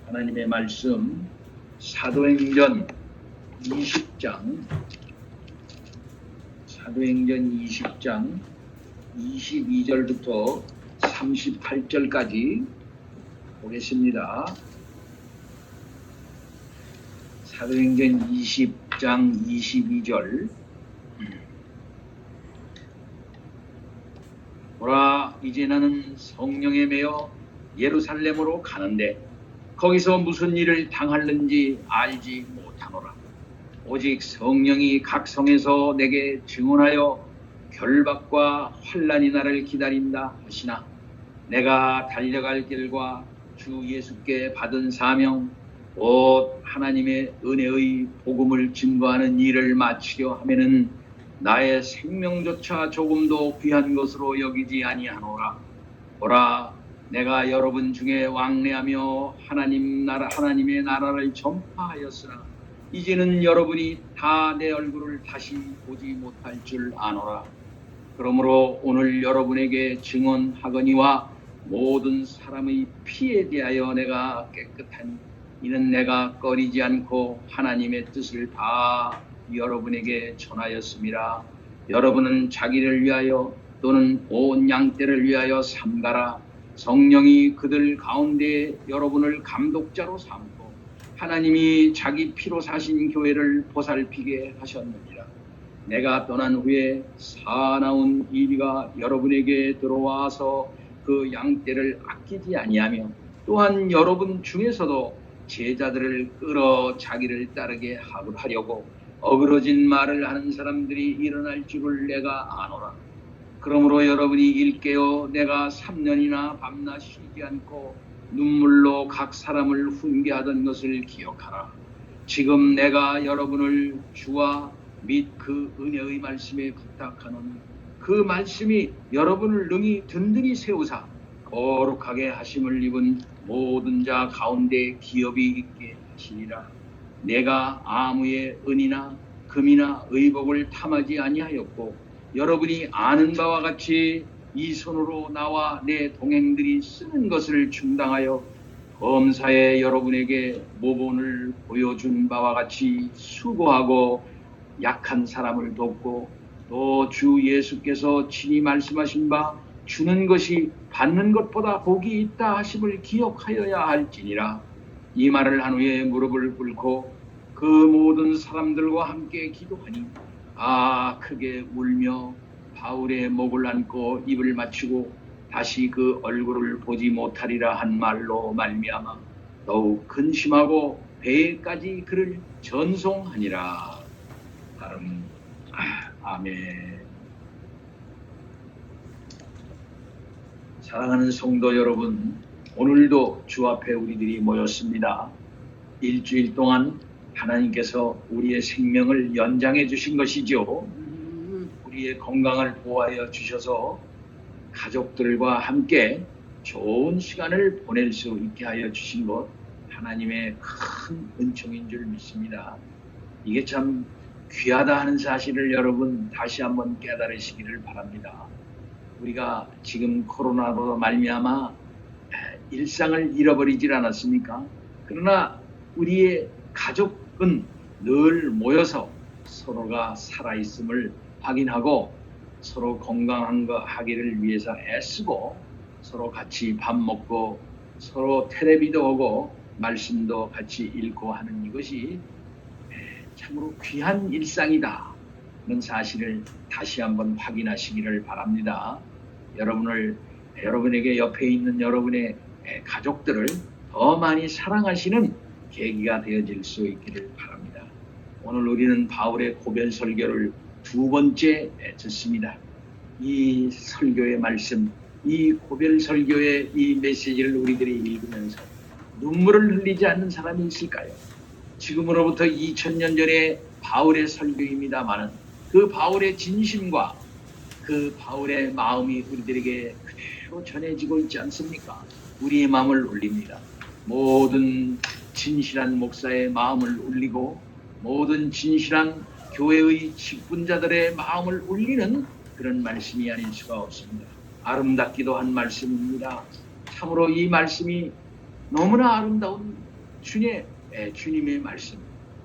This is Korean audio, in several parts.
하나님의 말씀 사도행전 20장 22절부터 38절까지 보겠습니다. 사도행전 20장 22절. 보라, 이제 나는 성령에 매여 예루살렘으로 가는데 거기서 무슨 일을 당하는지 알지 못하노라. 오직 성령이 각 성에서 내게 증언하여 결박과 환난이 나를 기다린다 하시나 내가 달려갈 길과 주 예수께 받은 사명 곧 하나님의 은혜의 복음을 증거하는 일을 마치려 하면은 나의 생명조차 조금도 귀한 것으로 여기지 아니하노라. 보라, 내가 여러분 중에 왕래하며 하나님의 나라를 전파하였으나 이제는 여러분이 다 내 얼굴을 다시 보지 못할 줄 아노라. 그러므로 오늘 여러분에게 증언하거니와 모든 사람의 피에 대하여 내가 깨끗하니 이는 내가 꺼리지 않고 하나님의 뜻을 다 여러분에게 전하였습니다. 여러분은 자기를 위하여 또는 온 양떼를 위하여 삼가라. 성령이 그들 가운데 여러분을 감독자로 삼고 하나님이 자기 피로 사신 교회를 보살피게 하셨느니라. 내가 떠난 후에 사나운 이리가 여러분에게 들어와서 그 양떼를 아끼지 아니하며 또한 여러분 중에서도 제자들을 끌어 자기를 따르게 하려고 어그러진 말을 하는 사람들이 일어날 줄을 내가 아노라. 그러므로 여러분이 일깨어 내가 3년이나 밤낮 쉬지 않고 눈물로 각 사람을 훈계하던 것을 기억하라. 지금 내가 여러분을 주와 및 그 은혜의 말씀에 부탁하노니 그 말씀이 여러분을 능히 든든히 세우사 거룩하게 하심을 입은 모든 자 가운데 기업이 있게 하시니라. 내가 아무의 은이나 금이나 의복을 탐하지 아니하였고 여러분이 아는 바와 같이 이 손으로 나와 내 동행들이 쓰는 것을 충당하여 범사에 여러분에게 모본을 보여준 바와 같이 수고하고 약한 사람을 돕고 또 주 예수께서 친히 말씀하신 바 주는 것이 받는 것보다 복이 있다 하심을 기억하여야 할지니라. 이 말을 한 후에 무릎을 꿇고 그 모든 사람들과 함께 기도하니 크게 울며 바울의 목을 안고 입을 맞추고 다시 그 얼굴을 보지 못하리라 한 말로 말미암아 더욱 근심하고 배에까지 그를 전송하니라. 아멘. 사랑하는 성도 여러분, 오늘도 주 앞에 우리들이 모였습니다. 일주일 동안 하나님께서 우리의 생명을 연장해 주신 것이죠. 우리의 건강을 보호하여 주셔서 가족들과 함께 좋은 시간을 보낼 수 있게 하여 주신 것 하나님의 큰 은총인 줄 믿습니다. 이게 참 귀하다 하는 사실을 여러분 다시 한번 깨달으시기를 바랍니다. 우리가 지금 코로나로 말미암아 일상을 잃어버리질 않았습니까? 그러나 우리의 가족은 늘 모여서 서로가 살아있음을 확인하고 서로 건강한 거 하기를 위해서 애쓰고 서로 같이 밥 먹고 서로 텔레비도 보고 말씀도 같이 읽고 하는 이것이 참으로 귀한 일상이다 하는 사실을 다시 한번 확인하시기를 바랍니다. 여러분에게 옆에 있는 여러분의 가족들을 더 많이 사랑하시는 계기가 되어질 수 있기를 바랍니다. 오늘 우리는 바울의 고별 설교를 두 번째 듣습니다. 이 설교의 말씀, 이 고별 설교의 이 메시지를 우리들이 읽으면서 눈물을 흘리지 않는 사람이 있을까요? 지금으로부터 2000년 전에 바울의 설교입니다마는 그 바울의 진심과 그 바울의 마음이 우리들에게 그대로 전해지고 있지 않습니까? 우리의 마음을 울립니다. 모든 진실한 목사의 마음을 울리고 모든 진실한 교회의 직분자들의 마음을 울리는 그런 말씀이 아닐 수가 없습니다. 아름답기도 한 말씀입니다. 참으로 이 말씀이 너무나 아름다운 주님의 말씀,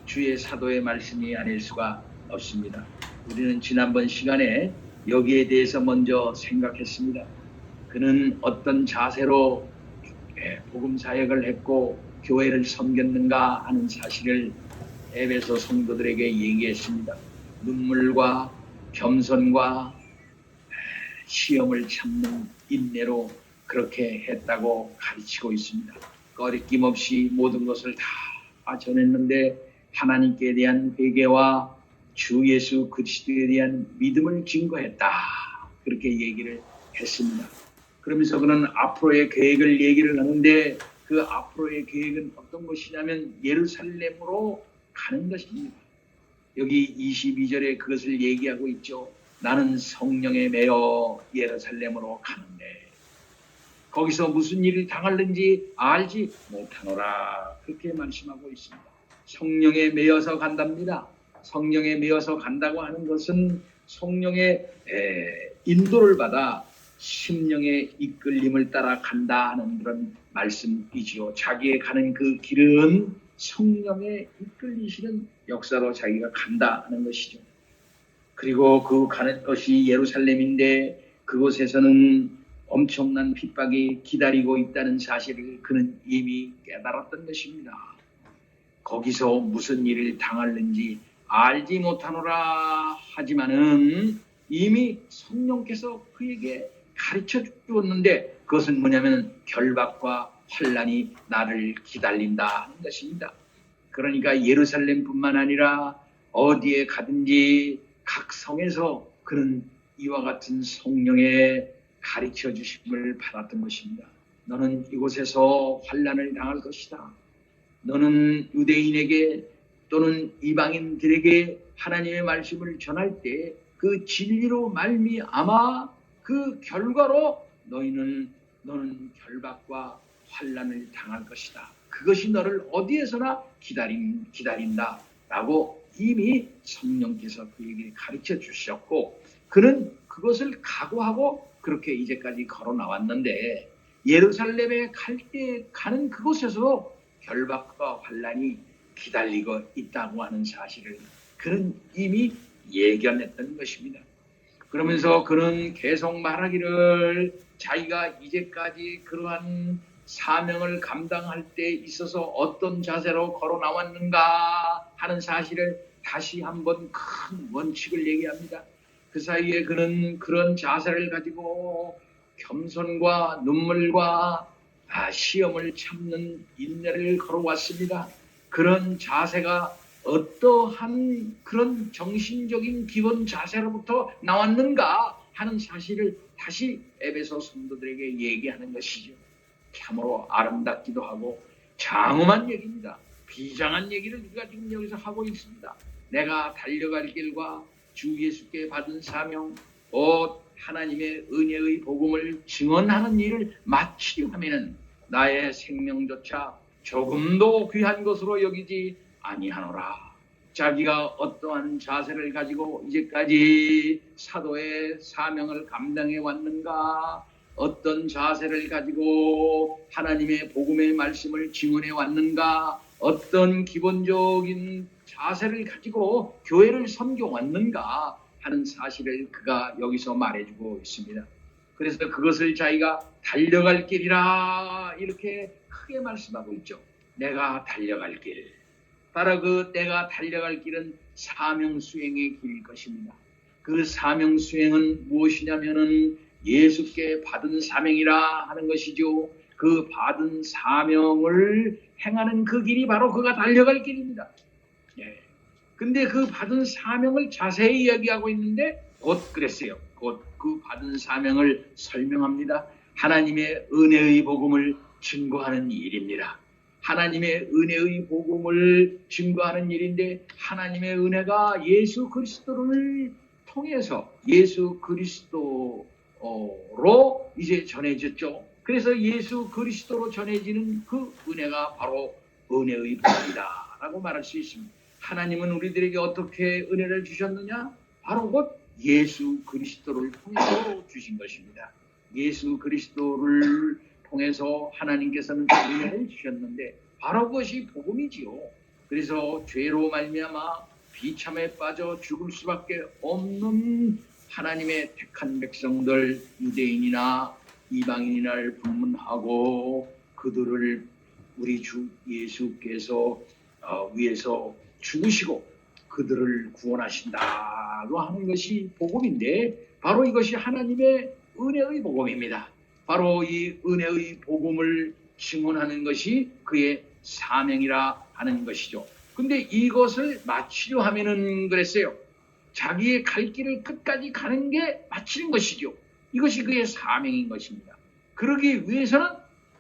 주의 사도의 말씀이 아닐 수가 없습니다. 우리는 지난번 시간에 여기에 대해서 먼저 생각했습니다. 그는 어떤 자세로 복음 사역을 했고 교회를 섬겼는가 하는 사실을 에베소 성도들에게 얘기했습니다. 눈물과 겸손과 시험을 참는 인내로 그렇게 했다고 가르치고 있습니다. 꺼리낌 없이 모든 것을 다 전했는데 하나님께 대한 회개와 주 예수 그리스도에 대한 믿음을 증거했다. 그렇게 얘기를 했습니다. 그러면서 그는 앞으로의 계획을 얘기를 하는데 그 앞으로의 계획은 어떤 것이냐면 예루살렘으로 가는 것입니다. 여기 22절에 그것을 얘기하고 있죠. 나는 성령에 매여 예루살렘으로 가는데 거기서 무슨 일을 당할는지 알지 못하노라. 그렇게 말씀하고 있습니다. 성령에 매여서 간답니다. 성령에 매여서 간다고 하는 것은 성령의 인도를 받아 심령의 이끌림을 따라 간다 하는 그런 말씀이지요. 자기의 가는 그 길은 성령의 이끌리시는 역사로 자기가 간다 하는 것이죠. 그리고 그 가는 것이 예루살렘인데 그곳에서는 엄청난 핍박이 기다리고 있다는 사실을 그는 이미 깨달았던 것입니다. 거기서 무슨 일을 당할는지 알지 못하노라 하지만은 이미 성령께서 그에게 가르쳐 주었는데 그것은 뭐냐면 결박과 환난이 나를 기다린다 하는 것입니다. 그러니까 예루살렘뿐만 아니라 어디에 가든지 각 성에서 그는 이와 같은 성령의 가르쳐 주심을 받았던 것입니다. 너는 이곳에서 환난을 당할 것이다. 너는 유대인에게 또는 이방인들에게 하나님의 말씀을 전할 때 그 진리로 말미암아 그 결과로 너는 결박과 환난을 당할 것이다. 그것이 너를 어디에서나 기다린다라고 이미 성령께서 그에게 가르쳐 주셨고 그는 그것을 각오하고 그렇게 이제까지 걸어 나왔는데 예루살렘에 갈 때 가는 그곳에서 결박과 환난이 기다리고 있다고 하는 사실을 그는 이미 예견했던 것입니다. 그러면서 그는 계속 말하기를 자기가 이제까지 그러한 사명을 감당할 때 있어서 어떤 자세로 걸어 나왔는가 하는 사실을 다시 한번 큰 원칙을 얘기합니다. 그 사이에 그는 그런 자세를 가지고 겸손과 눈물과 시험을 참는 인내를 걸어왔습니다. 그런 자세가 어떠한 그런 정신적인 기본 자세로부터 나왔는가 하는 사실을 다시 에베소 성도들에게 얘기하는 것이죠. 참으로 아름답기도 하고 장엄한 얘기입니다. 비장한 얘기를 우리가 지금 여기서 하고 있습니다. 내가 달려갈 길과 주 예수께 받은 사명, 곧 하나님의 은혜의 복음을 증언하는 일을 마치려 하면은 나의 생명조차 조금도 귀한 것으로 여기지 아니하노라. 자기가 어떠한 자세를 가지고 이제까지 사도의 사명을 감당해 왔는가, 어떤 자세를 가지고 하나님의 복음의 말씀을 증언해 왔는가, 어떤 기본적인 자세를 가지고 교회를 섬겨 왔는가 하는 사실을 그가 여기서 말해주고 있습니다. 그래서 그것을 자기가 달려갈 길이라 이렇게 크게 말씀하고 있죠. 내가 달려갈 길. 바로 그 내가 달려갈 길은 사명 수행의 길일 것입니다. 그 사명 수행은 무엇이냐면은 예수께 받은 사명이라 하는 것이죠. 그 받은 사명을 행하는 그 길이 바로 그가 달려갈 길입니다. 근데 그 받은 사명을 자세히 이야기하고 있는데 곧 그랬어요. 곧 그 받은 사명을 설명합니다. 하나님의 은혜의 복음을 증거하는 일입니다. 하나님의 은혜의 복음을 증거하는 일인데 하나님의 은혜가 예수 그리스도를 통해서 예수 그리스도로 이제 전해졌죠. 그래서 예수 그리스도로 전해지는 그 은혜가 바로 은혜의 복음이다 라고 말할 수 있습니다. 하나님은 우리들에게 어떻게 은혜를 주셨느냐? 바로 곧 예수 그리스도를 통해서 주신 것입니다. 예수 그리스도를 통해서 하나님께서는 은혜를 주셨는데 바로 그것이 복음이지요. 그래서 죄로 말미암아 비참에 빠져 죽을 수밖에 없는 하나님의 택한 백성들, 유대인이나 이방인이나를 불문하고 그들을 우리 주 예수께서 위해서 죽으시고 그들을 구원하신다고 하는 것이 복음인데, 바로 이것이 하나님의 은혜의 복음입니다. 바로 이 은혜의 복음을 증언하는 것이 그의 사명이라 하는 것이죠. 근데 이것을 마치려 하면은 그랬어요. 자기의 갈 길을 끝까지 가는 게 마치는 것이죠. 이것이 그의 사명인 것입니다. 그러기 위해서는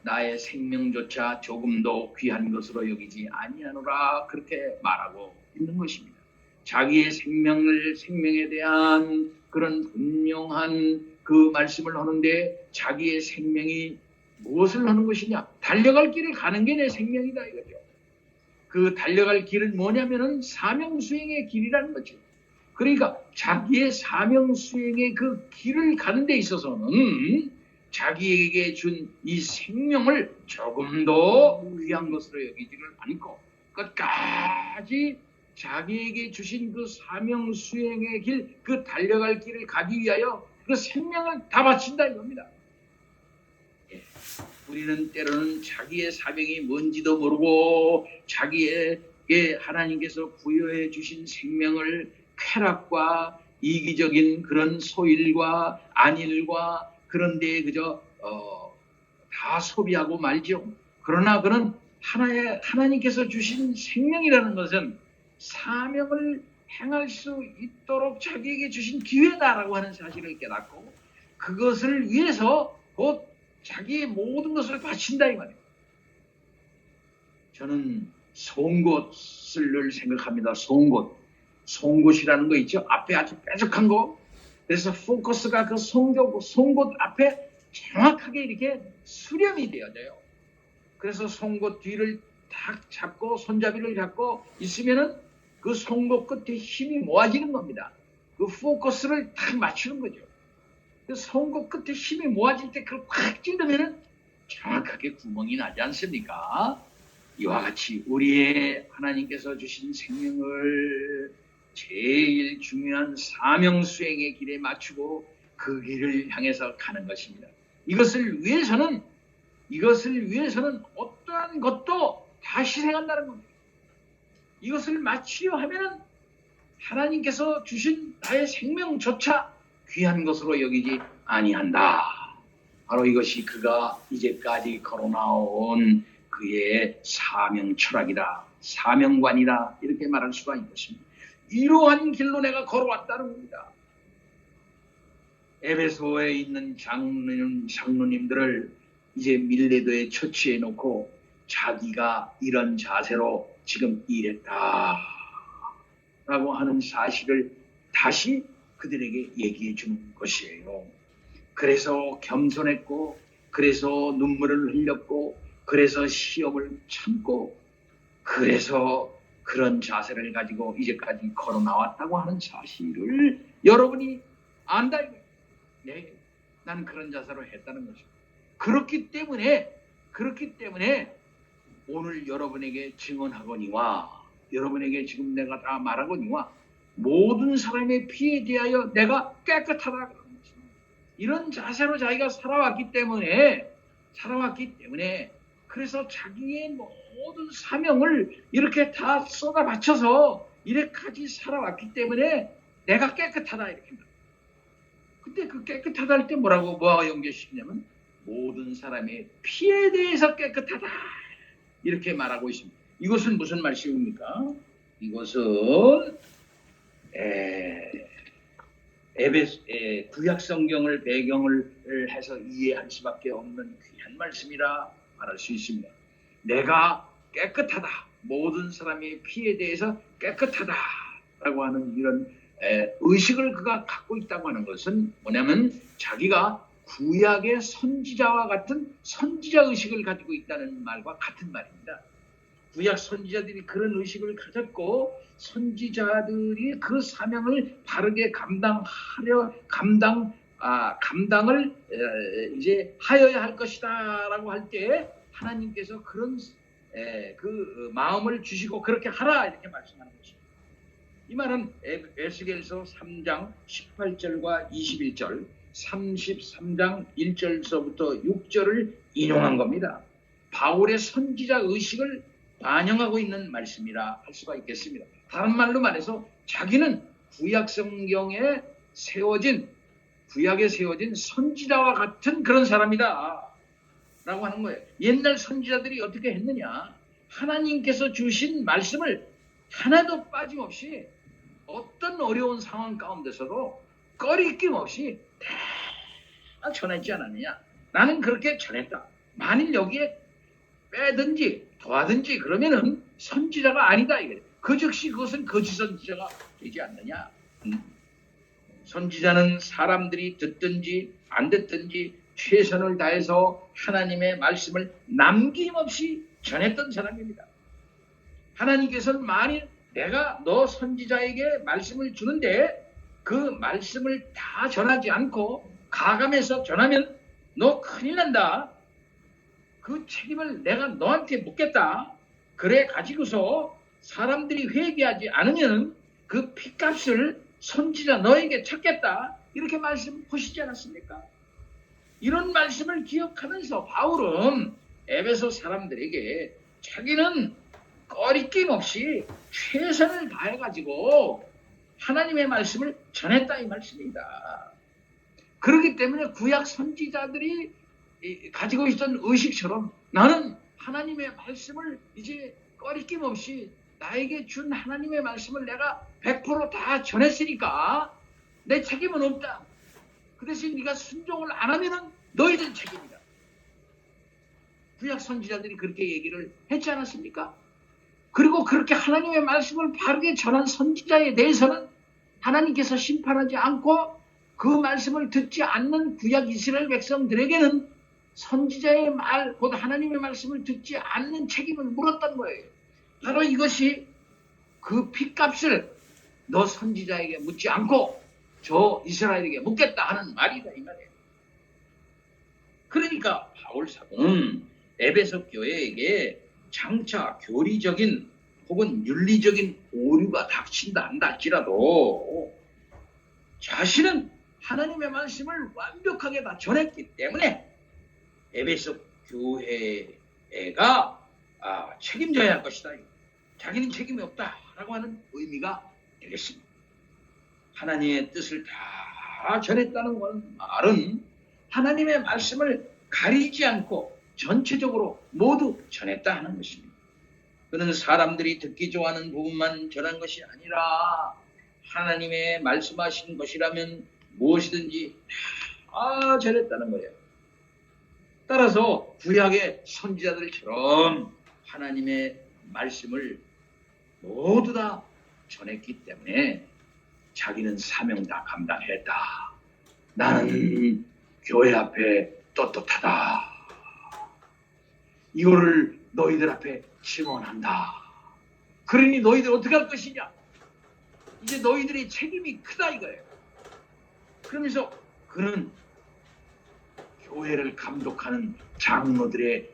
나의 생명조차 조금도 귀한 것으로 여기지 아니하노라, 그렇게 말하고 있는 것입니다. 자기의 생명에 대한 그런 분명한 그 말씀을 하는데, 자기의 생명이 무엇을 하는 것이냐? 달려갈 길을 가는 게 내 생명이다 이거죠. 그 달려갈 길은 뭐냐면은 사명 수행의 길이라는 거죠. 그러니까 자기의 사명 수행의 그 길을 가는 데 있어서는 자기에게 준 이 생명을 조금도 귀한 것으로 여기지를 않고 끝까지 자기에게 주신 그 사명 수행의 길, 그 달려갈 길을 가기 위하여 그 생명을 다 바친다 이겁니다. 우리는 때로는 자기의 사명이 뭔지도 모르고 자기에게 하나님께서 부여해 주신 생명을 쾌락과 이기적인 그런 소일과 안일과 그런 데에 그저 다 소비하고 말죠. 그러나 그는 하나님께서 주신 생명이라는 것은 사명을 행할 수 있도록 자기에게 주신 기회다라고 하는 사실을 깨닫고 그것을 위해서 곧 자기의 모든 것을 바친다 이 말이에요. 저는 송곳을 늘 생각합니다. 송곳이라는 거 있죠. 앞에 아주 뾰족한 거. 그래서 포커스가 그 송곳 앞에 정확하게 이렇게 수렴이 되어져요. 그래서 송곳 뒤를 딱 잡고 손잡이를 잡고 있으면은 그 송곳 끝에 힘이 모아지는 겁니다. 그 포커스를 딱 맞추는 거죠. 그 송곳 끝에 힘이 모아질 때 그걸 꽉 찌르면은 정확하게 구멍이 나지 않습니까? 이와 같이 우리의 하나님께서 주신 생명을 제일 중요한 사명 수행의 길에 맞추고 그 길을 향해서 가는 것입니다. 이것을 위해서는 어떠한 것도 다 희생한다는 겁니다. 이것을 마치려 하면은 하나님께서 주신 나의 생명조차 귀한 것으로 여기지 아니한다. 바로 이것이 그가 이제까지 걸어나온 그의 사명 철학이다, 사명관이다, 이렇게 말할 수가 있는 것입니다. 이러한 길로 내가 걸어왔다는 겁니다. 에베소에 있는 장로님들을 이제 밀레도에 처치해 놓고 자기가 이런 자세로 지금 일했다 라고 하는 사실을 다시 그들에게 얘기해 주는 것이에요. 그래서 겸손했고, 그래서 눈물을 흘렸고, 그래서 시험을 참고, 그래서 그런 자세를 가지고 이제까지 걸어 나왔다고 하는 사실을 여러분이 안다. 네, 난 그런 자세로 했다는 것입니다. 그렇기 때문에 오늘 여러분에게 증언하거니와 여러분에게 지금 내가 다 말하거니와 모든 사람의 피에 대하여 내가 깨끗하다 그러는 것입니다. 이런 자세로 자기가 살아왔기 때문에 그래서 자기의 모든 사명을 이렇게 다 쏟아 바쳐서 이렇게까지 살아왔기 때문에 내가 깨끗하다 이렇게 합니다. 근데 그 깨끗하다 할 때 뭐와 연결시키냐면 모든 사람의 피에 대해서 깨끗하다 이렇게 말하고 있습니다. 이것은 무슨 말씀입니까? 이것은 구약 성경을 배경을 해서 이해할 수밖에 없는 귀한 말씀이라 말할 수 있습니다. 내가 깨끗하다, 모든 사람의 피에 대해서 깨끗하다라고 하는 이런 의식을 그가 갖고 있다고 하는 것은 뭐냐면 자기가 구약의 선지자와 같은 선지자 의식을 가지고 있다는 말과 같은 말입니다. 구약 선지자들이 그런 의식을 가졌고 선지자들이 그 사명을 바르게 감당을 이제 하여야 할 것이다라고 할 때 하나님께서 그런 그 마음을 주시고 그렇게 하라 이렇게 말씀하는 것입니다. 이 말은 에스겔서 3장 18절과 21절, 33장 1절서부터 6절을 인용한 겁니다. 바울의 선지자 의식을 반영하고 있는 말씀이라 할 수가 있겠습니다. 다른 말로 말해서 자기는 구약 성경에 구약에 세워진 선지자와 같은 그런 사람이다 라고 하는 거예요. 옛날 선지자들이 어떻게 했느냐, 하나님께서 주신 말씀을 하나도 빠짐없이 어떤 어려운 상황 가운데서도 꺼리낌 없이 다 전했지 않았느냐. 나는 그렇게 전했다. 만일 여기에 빼든지 더하든지 그러면은 선지자가 아니다 이거예요. 그 즉시 그것은 거짓 선지자가 되지 않느냐. 선지자는 사람들이 듣든지 안 듣든지 최선을 다해서 하나님의 말씀을 남김없이 전했던 사람입니다. 하나님께서는 만일 내가 너 선지자에게 말씀을 주는데 그 말씀을 다 전하지 않고 가감해서 전하면 너 큰일 난다. 그 책임을 내가 너한테 묻겠다. 그래 가지고서 사람들이 회개하지 않으면 그 핏값을 선지자 너에게 찾겠다. 이렇게 말씀하시지 않았습니까? 이런 말씀을 기억하면서 바울은 에베소 사람들에게 자기는 꺼리낌 없이 최선을 다해가지고 하나님의 말씀을 전했다 이 말씀입니다. 그렇기 때문에 구약 선지자들이 가지고 있던 의식처럼 나는 하나님의 말씀을 이제 꺼리낌 없이 나에게 준 하나님의 말씀을 내가 100%다 전했으니까 내 책임은 없다. 그 대신 네가 순종을 안 하면은 너희들 책임이다. 구약 선지자들이 그렇게 얘기를 했지 않았습니까? 그리고 그렇게 하나님의 말씀을 바르게 전한 선지자에 대해서는 하나님께서 심판하지 않고 그 말씀을 듣지 않는 구약 이스라엘 백성들에게는 선지자의 말, 곧 하나님의 말씀을 듣지 않는 책임을 물었던 거예요. 바로 이것이 그 핏값을 너 선지자에게 묻지 않고 저 이스라엘에게 묻겠다 하는 말이다 이 말이에요. 그러니까 바울 사도는 에베소 교회에게 장차 교리적인 혹은 윤리적인 오류가 닥친다 한다 할지라도 자신은 하나님의 말씀을 완벽하게 다 전했기 때문에 에베소 교회가 책임져야 할 것이다. 자기는 책임이 없다라고 하는 의미가 되겠습니다. 하나님의 뜻을 다 전했다는 말은 하나님의 말씀을 가리지 않고 전체적으로 모두 전했다 하는 것입니다. 그는 사람들이 듣기 좋아하는 부분만 전한 것이 아니라 하나님의 말씀하신 것이라면 무엇이든지 다 전했다는 거예요. 따라서 구약의 선지자들처럼 하나님의 말씀을 모두 다 전했기 때문에 자기는 사명 다 감당했다. 나는 교회 앞에 떳떳하다. 이거를 너희들 앞에 증언한다. 그러니 너희들 어떻게 할 것이냐? 이제 너희들의 책임이 크다 이거예요. 그러면서 그는 교회를 감독하는 장로들의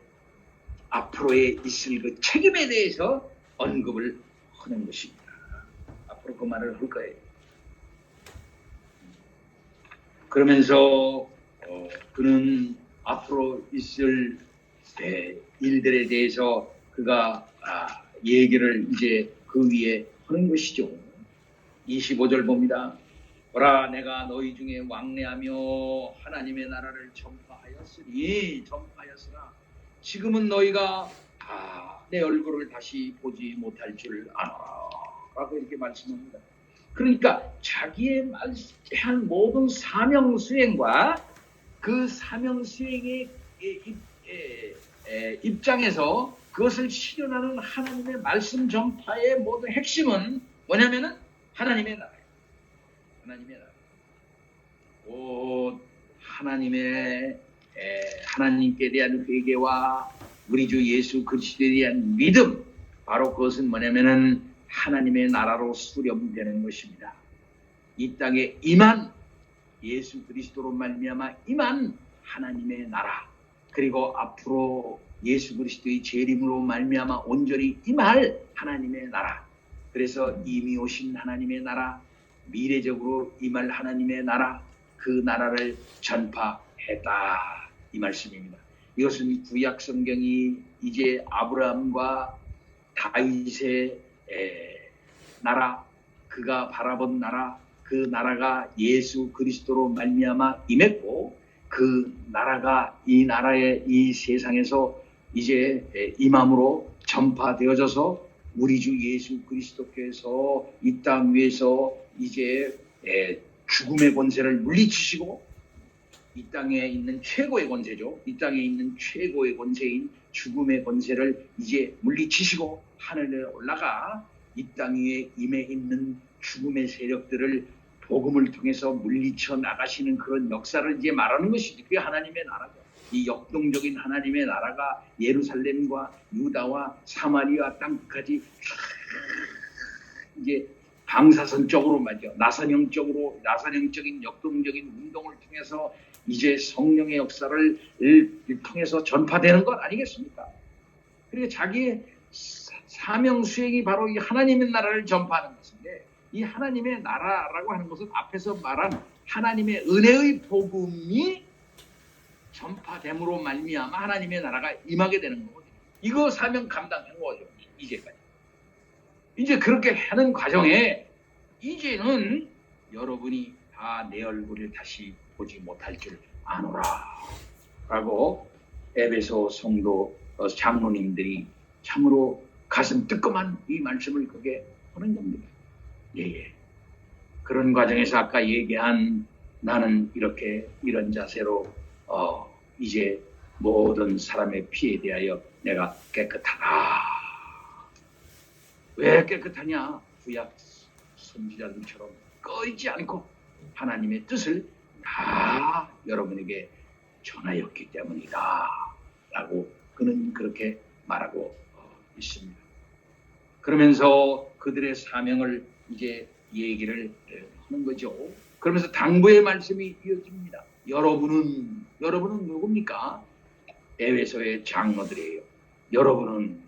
앞으로에 있을 그 책임에 대해서 언급을 하는 것입니다. 앞으로 그 말을 할 거예요. 그러면서 그는 앞으로 있을 일들에 대해서 그가 얘기를 이제 그 위에 하는 것이죠. 25절 봅니다. 보라 내가 너희 중에 왕래하며 하나님의 나라를 전파하였으나 지금은 너희가 내 얼굴을 다시 보지 못할 줄 아노라 라고 이렇게 말씀합니다. 그러니까 자기의 한 모든 사명 수행과 그 사명 수행의 입장에서 그것을 실현하는 하나님의 말씀 전파의 모든 핵심은 뭐냐면은 하나님의 나라예요. 하나님의 나라. 곧 하나님께 대한 회개와 우리 주 예수 그리스도에 대한 믿음, 바로 그것은 뭐냐면은 하나님의 나라로 수렴되는 것입니다. 이 땅에 임한 예수 그리스도로 말미암아 임한 하나님의 나라, 그리고 앞으로 예수 그리스도의 재림으로 말미암아 온전히 임할 하나님의 나라. 그래서 이미 오신 하나님의 나라, 미래적으로 임할 하나님의 나라, 그 나라를 전파했다 이 말씀입니다. 이것은 구약 성경이 이제 아브라함과 다윗의 나라, 그가 바라본 나라, 그 나라가 예수 그리스도로 말미암아 임했고, 그 나라가 이 나라의 이 세상에서 이제 임함으로 전파되어져서 우리 주 예수 그리스도께서 이 땅 위에서 이제 죽음의 권세를 물리치시고, 이 땅에 있는 최고의 권세죠. 이 땅에 있는 최고의 권세인 죽음의 권세를 이제 물리치시고 하늘에 올라가 이 땅 위에 임해 있는 죽음의 세력들을 복음을 통해서 물리쳐 나가시는 그런 역사를 이제 말하는 것이지. 그게 하나님의 나라죠. 이 역동적인 하나님의 나라가 예루살렘과 유다와 사마리아 땅까지 이제 방사선적으로 말이죠. 나선형적인 역동적인 운동을 통해서 이제 성령의 역사를 통해서 전파되는 것 아니겠습니까? 그리고 자기의 사명 수행이 바로 이 하나님의 나라를 전파하는 것인데, 이 하나님의 나라라고 하는 것은 앞에서 말한 하나님의 은혜의 복음이 전파됨으로 말미암아 하나님의 나라가 임하게 되는 거거든요. 이거 사명 감당한 거죠. 이제까지. 이제 그렇게 하는 과정에 이제는 여러분이 다 내 얼굴을 다시 보지 못할 줄 아노라 라고 에베소 성도 장로님들이 참으로 가슴 뜨끔한 이 말씀을 그게 하는 겁니다. 예. 그런 과정에서 아까 얘기한 나는 이렇게 이런 자세로 이제 모든 사람의 피에 대하여 내가 깨끗하다. 왜 깨끗하냐? 구약 선지자들처럼 꺼이지 않고 하나님의 뜻을 다 여러분에게 전하였기 때문이다 라고 그는 그렇게 말하고 있습니다. 그러면서 그들의 사명을 이제 얘기를 하는 거죠. 그러면서 당부의 말씀이 이어집니다. 여러분은 누굽니까? 에베소의 장로들이에요. 여러분은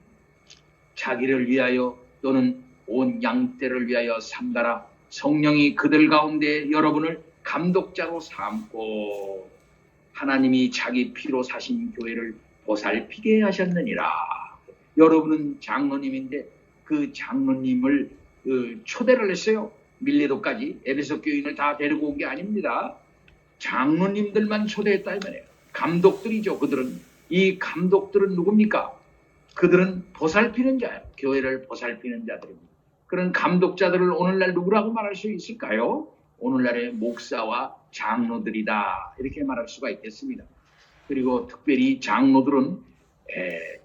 자기를 위하여 또는 온 양떼를 위하여 삼가라. 성령이 그들 가운데 여러분을 감독자로 삼고 하나님이 자기 피로 사신 교회를 보살피게 하셨느니라. 여러분은 장로님인데 그 장로님을 초대를 했어요. 밀레도까지 에베소 교인을 다 데리고 온 게 아닙니다. 장로님들만 초대했다 이 말이에요. 감독들이죠. 그들은. 이 감독들은 누굽니까? 그들은 보살피는 자예요. 교회를 보살피는 자들입니다. 그런 감독자들을 오늘날 누구라고 말할 수 있을까요? 오늘날의 목사와 장로들이다 이렇게 말할 수가 있겠습니다. 그리고 특별히 장로들은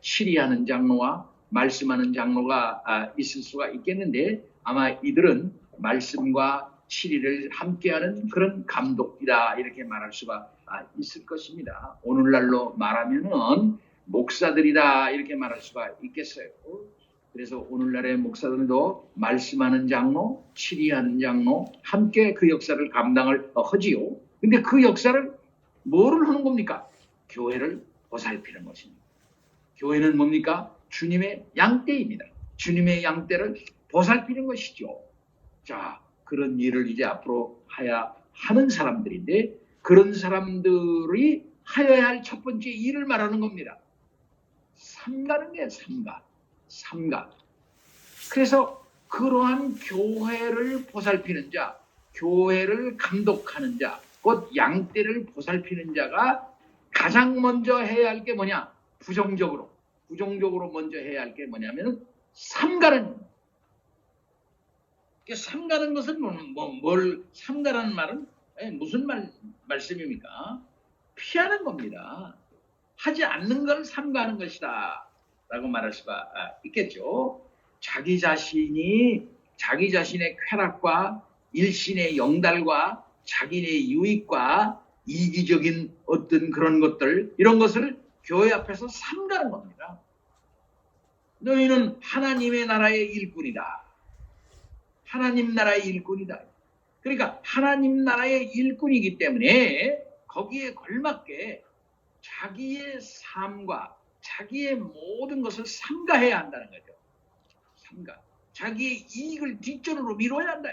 치리하는 장로와 말씀하는 장로가 있을 수가 있겠는데, 아마 이들은 말씀과 치리를 함께하는 그런 감독이다 이렇게 말할 수가 있을 것입니다. 오늘날로 말하면은 목사들이다 이렇게 말할 수가 있겠어요. 그래서 오늘날의 목사들도 말씀하는 장로, 치리하는 장로 함께 그 역사를 감당을 하지요. 근데 그 역사를 뭐를 하는 겁니까? 교회를 보살피는 것입니다. 교회는 뭡니까? 주님의 양떼입니다. 주님의 양떼를 보살피는 것이죠. 자, 그런 일을 이제 앞으로 하야 하는 사람들인데, 그런 사람들이 하여야 할 첫 번째 일을 말하는 겁니다. 삼가는 게 삼가. 그래서 그러한 교회를 보살피는 자, 교회를 감독하는 자, 곧 양떼를 보살피는 자가 가장 먼저 해야 할 게 뭐냐? 부정적으로 먼저 해야 할 게 뭐냐면은 삼가는. 삼가는 것은 뭘 삼가라는 말은 무슨 말씀입니까? 피하는 겁니다. 하지 않는 걸 삼가하는 것이다 라고 말할 수가 있겠죠. 자기 자신의 쾌락과 일신의 영달과 자기의 유익과 이기적인 어떤 그런 것들, 이런 것을 교회 앞에서 삼가는 겁니다. 너희는 하나님의 나라의 일꾼이다. 하나님 나라의 일꾼이다. 그러니까 하나님 나라의 일꾼이기 때문에 거기에 걸맞게 자기의 삶과 자기의 모든 것을 삼가해야 한다는 거죠. 삼가. 자기의 이익을 뒷전으로 미뤄야 한다.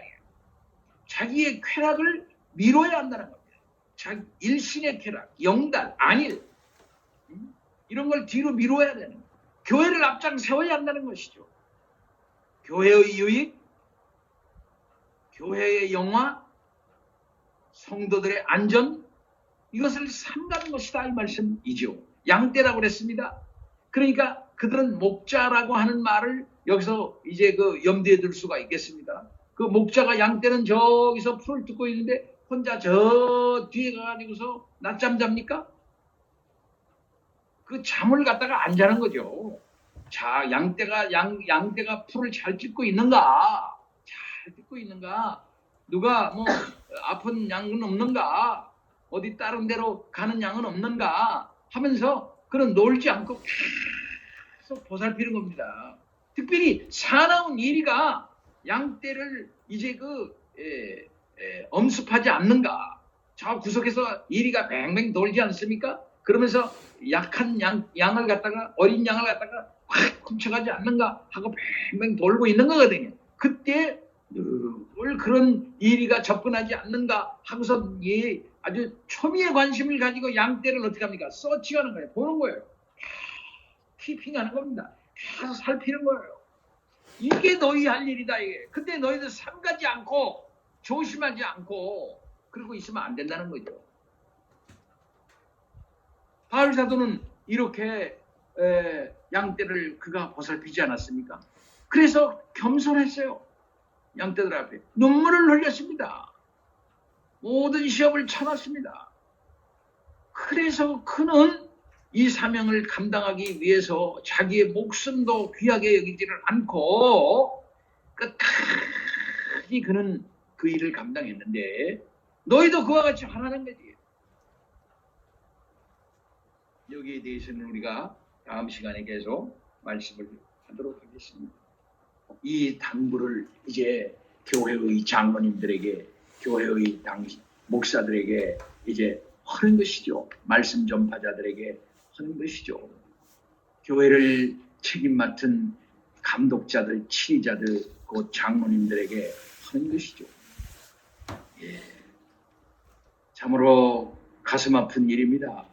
자기의 쾌락을 미뤄야 한다는 겁니다. 일신의 쾌락, 영달, 안일 이런 걸 뒤로 미뤄야 되는 거예요. 교회를 앞장 세워야 한다는 것이죠. 교회의 유익, 교회의 영화, 성도들의 안전 이것을 삼가는 것이다 이 말씀이죠. 양떼라고 그랬습니다. 그러니까 그들은 목자라고 하는 말을 여기서 이제 그 염두에 둘 수가 있겠습니다. 그 목자가 양떼는 저기서 풀을 뜯고 있는데 혼자 저 뒤에 가가지고서 낮잠 잡니까? 그 잠을 갖다가 안 자는 거죠. 자, 양떼가 풀을 잘 뜯고 있는가? 잘 뜯고 있는가? 누가 뭐 아픈 양은 없는가? 어디 다른 데로 가는 양은 없는가? 하면서 그런 놀지 않고 계속 보살피는 겁니다. 특별히 사나운 이리가 양떼를 이제 엄습하지 않는가? 저 구석에서 이리가 뱅뱅 돌지 않습니까? 그러면서 약한 양을 갖다가 어린 양을 갖다가 확 훔쳐가지 않는가 하고 뱅뱅 돌고 있는 거거든요. 그때 늘 그런 이리가 접근하지 않는가 하고서 아주 초미의 관심을 가지고 양떼를 어떻게 합니까? 서치하는 거예요. 보는 거예요. 키핑하는 겁니다. 계속 살피는 거예요. 이게 너희 할 일이다 이게. 근데 너희들 삼가지 않고 조심하지 않고 그러고 있으면 안 된다는 거죠. 바울 사도는 이렇게 양떼를 그가 보살피지 않았습니까? 그래서 겸손했어요. 양떼들 앞에 눈물을 흘렸습니다. 모든 시험을 참았습니다. 그래서 그는 이 사명을 감당하기 위해서 자기의 목숨도 귀하게 여기지를 않고 끝까지 그는 그 일을 감당했는데 너희도 그와 같이 하라는 거지. 여기에 대해서는 우리가 다음 시간에 계속 말씀을 하도록 하겠습니다. 이 당부를 이제 교회의 장로님들에게, 교회의 목사들에게 이제 하는 것이죠. 말씀 전파자들에게 하는 것이죠. 교회를 책임 맡은 감독자들, 치리자들, 그 장로님들에게 하는 것이죠. 예. 참으로 가슴 아픈 일입니다.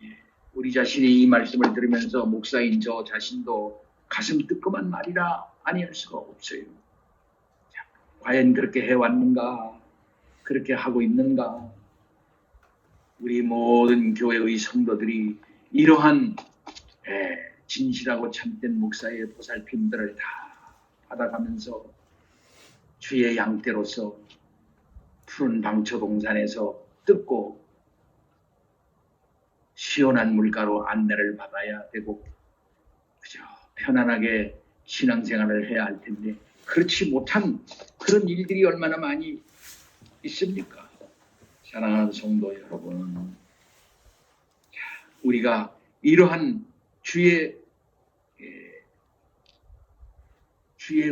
예. 우리 자신이 이 말씀을 들으면서 목사인 저 자신도 가슴 뜨끔한 말이라 아니할 수가 없어요. 자, 과연 그렇게 해왔는가? 그렇게 하고 있는가? 우리 모든 교회의 성도들이 이러한 진실하고 참된 목사의 보살핌들을 다 받아가면서 주의 양떼로서 푸른 방초동산에서 뜯고 시원한 물가로 안내를 받아야 되고 그저 편안하게 신앙생활을 해야 할 텐데 그렇지 못한 그런 일들이 얼마나 많이 있습니까? 사랑하는 성도 여러분, 우리가 이러한 주의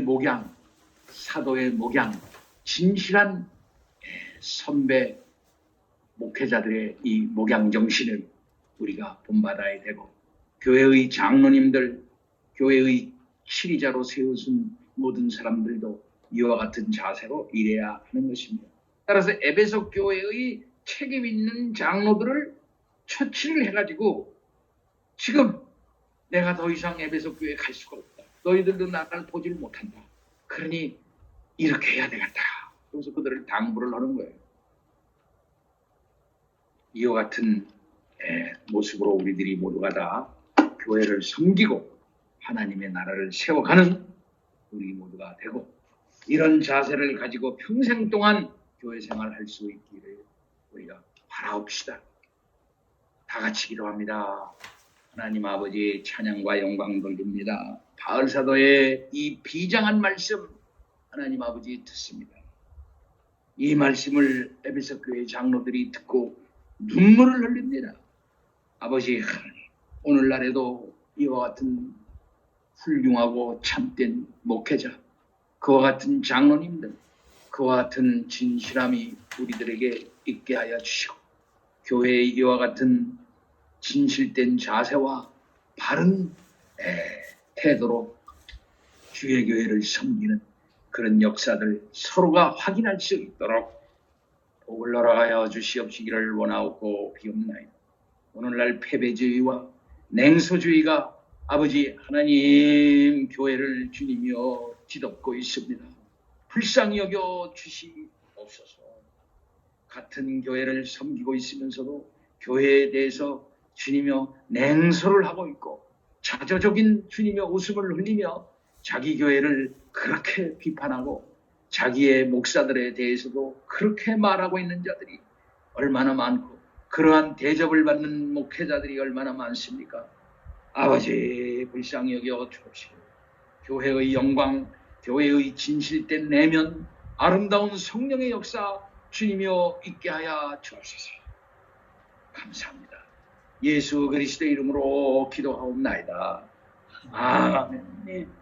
목양, 사도의 목양, 진실한 선배 목회자들의 이 목양 정신을 우리가 본받아야 되고 교회의 장로님들, 교회의 치리자로 세우신 모든 사람들도 이와 같은 자세로 일해야 하는 것입니다. 따라서 에베소 교회의 책임 있는 장로들을 처치를 해가지고 지금 내가 더 이상 에베소 교회에 갈 수가 없다. 너희들도 나를 보질 못한다. 그러니 이렇게 해야 되겠다. 그래서 그들을 당부를 하는 거예요. 이와 같은 모습으로 우리들이 모두가 다 교회를 섬기고 하나님의 나라를 세워가는 우리 모두가 되고 이런 자세를 가지고 평생 동안 교회 생활을 할 수 있기를 우리가 바라옵시다. 다 같이 기도합니다. 하나님 아버지 찬양과 영광 돌립니다. 바울 사도의 이 비장한 말씀 하나님 아버지 듣습니다. 이 말씀을 에베소 교회 장로들이 듣고 눈물을 흘립니다. 아버지 하나님, 오늘날에도 이와 같은 훌륭하고 참된 목회자, 그와 같은 장로님들, 그와 같은 진실함이 우리들에게 있게 하여 주시고 교회의 이와 같은 진실된 자세와 바른 태도로 주의 교회를 섬기는 그런 역사들 서로가 확인할 수 있도록 복을 허락하여 주시옵시기를 원하옵고 비옵나이다. 오늘날 패배주의와 냉소주의가 아버지 하나님 교회를 주님이여 뒤덮고 있습니다. 불쌍히 여겨 주시옵소서. 같은 교회를 섬기고 있으면서도 교회에 대해서 주님이여 냉소를 하고 있고 자조적인 주님이여 웃음을 흘리며 자기 교회를 그렇게 비판하고 자기의 목사들에 대해서도 그렇게 말하고 있는 자들이 얼마나 많고 그러한 대접을 받는 목회자들이 얼마나 많습니까? 아버지 불쌍히 여겨 주옵시고 교회의 영광, 교회의 진실된 내면, 아름다운 성령의 역사 주님이여 있게 하여 주옵소서. 감사합니다. 예수 그리스도의 이름으로 기도하옵나이다. 아멘.